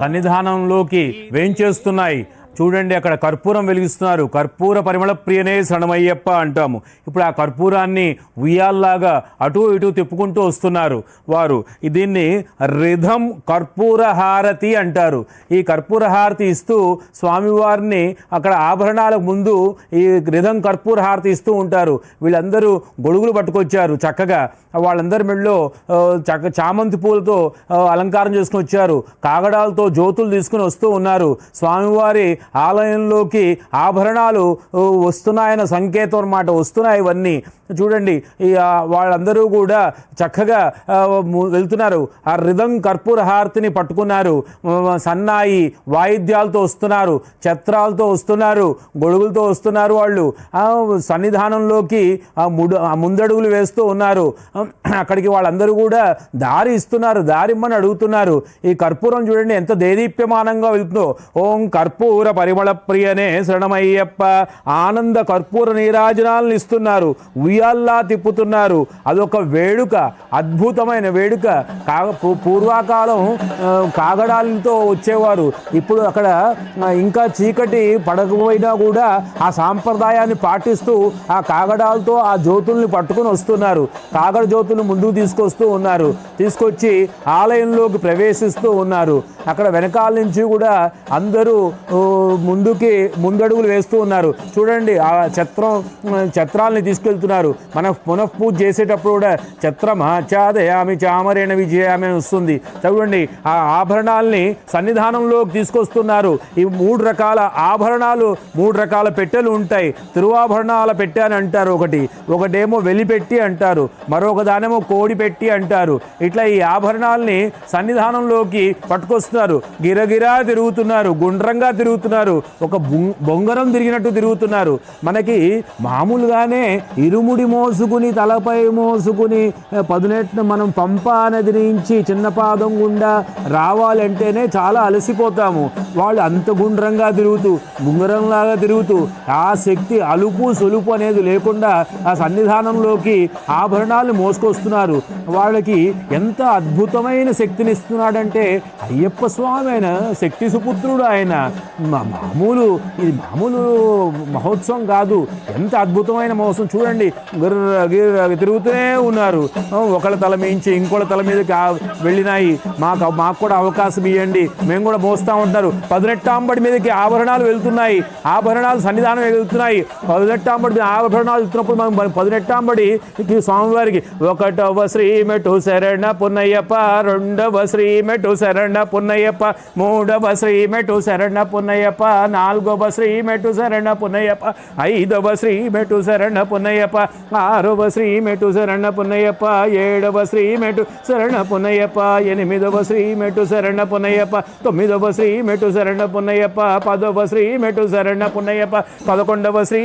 సన్నిధానంలోకి వేంచేస్తున్నాయి. చూడండి, అక్కడ కర్పూరం వెలిగిస్తున్నారు. కర్పూర పరిమళ ప్రియనే శరణమయ్యప్ప అంటాము. ఇప్పుడు ఆ కర్పూరాన్ని ఉయ్యాల్లాగా అటు ఇటు తిప్పుకుంటూ వస్తున్నారు వారు. దీన్ని రిధం కర్పూర హారతి అంటారు. ఈ కర్పూర హారతి ఇస్తూ స్వామివారిని అక్కడ ఆభరణాలకు ముందు ఈ రిధం కర్పూర హారతి ఇస్తూ ఉంటారు. వీళ్ళందరూ గొడుగులు పట్టుకొచ్చారు. చక్కగా వాళ్ళందరి మెడలో చామంతి పూలతో అలంకారం చేసుకుని వచ్చారు. కాగడాలతో జ్యోతులు తీసుకుని వస్తూ ఉన్నారు. స్వామివారి ఆలయంలోకి ఆభరణాలు వస్తున్నాయన్న సంకేతం అన్నమాట. వస్తున్నాయి ఇవన్నీ చూడండి. వాళ్ళందరూ కూడా చక్కగా వెళ్తున్నారు. ఆ రిధం కర్పూర హారతిని పట్టుకున్నారు. సన్నాయి వాయిద్యాలతో వస్తున్నారు, ఛత్రాలతో వస్తున్నారు, గొడుగులతో వస్తున్నారు. వాళ్ళు సన్నిధానంలోకి ముందడుగులు వేస్తూ ఉన్నారు. అక్కడికి వాళ్ళందరూ కూడా దారి ఇస్తున్నారు, దారిమ్మని అడుగుతున్నారు. ఈ కర్పూరం చూడండి ఎంత దేదీప్యమానంగా వెళ్తుందో. ఓం కర్పూర పరిమళ ప్రియనే శరణమయ్యప్ప. ఆనంద కర్పూర నీరాజనాలను ఇస్తున్నారు, ఉయ్యాల్లా తిప్పుతున్నారు. అదొక వేడుక, అద్భుతమైన వేడుక. పూర్వకాలం కాగడాలతో వచ్చేవారు. ఇప్పుడు అక్కడ ఇంకా చీకటి పడకపోయినా కూడా ఆ సాంప్రదాయాన్ని పాటిస్తూ ఆ కాగడాలతో ఆ జ్యోతుల్ని పట్టుకుని వస్తున్నారు. కాగడ జ్యోతులు ముందుకు తీసుకొస్తూ ఉన్నారు. తీసుకొచ్చి ఆలయంలోకి ప్రవేశిస్తూ ఉన్నారు. అక్కడ వెనకాల నుంచి కూడా అందరూ ముందడుగులు వేస్తూ ఉన్నారు. చూడండి, ఆ ఛత్రాలని తీసుకెళ్తున్నారు. మనం పునఃపూజ చేసేటప్పుడు కూడా ఛత్రమాచాదయామి చామరేణ విజయామి అని వస్తుంది. చూడండి, ఆ ఆభరణాలని సన్నిధానంలోకి తీసుకొస్తున్నారు. ఈ 3 రకాల ఆభరణాలు, 3 రకాల పెట్టెలు ఉంటాయి. తిరువాభరణాల పెట్టె అని అంటారు. ఒకటేమో వెలిపెట్టి అంటారు, మరొక దానేమో కోడి పెట్టి అంటారు. ఇట్లా ఈ ఆభరణాలని సన్నిధానంలోకి పట్టుకొస్తున్నారు. గిరగిరా తిరుగుతున్నారు, గుండ్రంగా తిరుగుతున్నారు, ఒక బొంగరం తిరిగినట్టు తిరుగుతున్నారు. మనకి మామూలుగానే ఇరుముడి మోసుకుని తలపై మోసుకుని పదునెట్ను మనం పంపా నది నుంచి చిన్న పాదం గుండా రావాలంటేనే చాలా అలసిపోతాము. వాళ్ళు అంత గుండ్రంగా తిరుగుతూ బొంగరంలాగా తిరుగుతూ ఆ శక్తి అలుపు సొలుపు అనేది లేకుండా ఆ సన్నిధానంలోకి ఆభరణాలు మోసుకొస్తున్నారు. వాళ్ళకి ఎంత అద్భుతమైన శక్తిని ఇస్తున్నాడంటే అయ్యప్ప స్వామి ఆయన శక్తి సుపుత్రుడు. ఆయన ఇది మామూలు మహోత్సవం కాదు. ఎంత అద్భుతమైన మహోత్సవం చూడండి. తిరుగుతూనే ఉన్నారు. ఒకళ్ళ తల మించి ఇంకోళ్ళ తల మీదకి వెళ్ళినాయి. మాకు కూడా అవకాశం ఇవ్వండి, మేము కూడా మోస్తూ ఉంటారు. 18 మీదకి ఆభరణాలు వెళ్తున్నాయి. ఆభరణాలు సన్నిధానం వెళ్తున్నాయి. 18 ఆభరణాలు వెళ్తున్నప్పుడు మనం 18 స్వామివారికి 1వ శ్రీ మెట్టు శరణ పున్నయ్యప్ప, 2వ శ్రీ మెట్టు శరణ పున్నయ్యప్ప, 3వ శ్రీ మెట్టు శరణ పున్నయ్యప్ప, 4వ శ్రీ మెట్టు శరణ పున్నయ్యప్ప, 5వ శ్రీ మెట్టు శరణ పున్నయ్యప్ప, 6వ శ్రీ మెట్టు శరణ పున్నయ్యప్ప, 7వ శ్రీ మెట్టు శరణ పున్నయ్యప్ప, 8వ శ్రీ మెట్టు శరణ పున్నయ్యప్ప, 9వ శ్రీ మెట్టు శరణ పున్నయ్యప్ప, 10వ శ్రీ మెట్టు శరణ పున్నయ్యప్ప, 11వ శ్రీ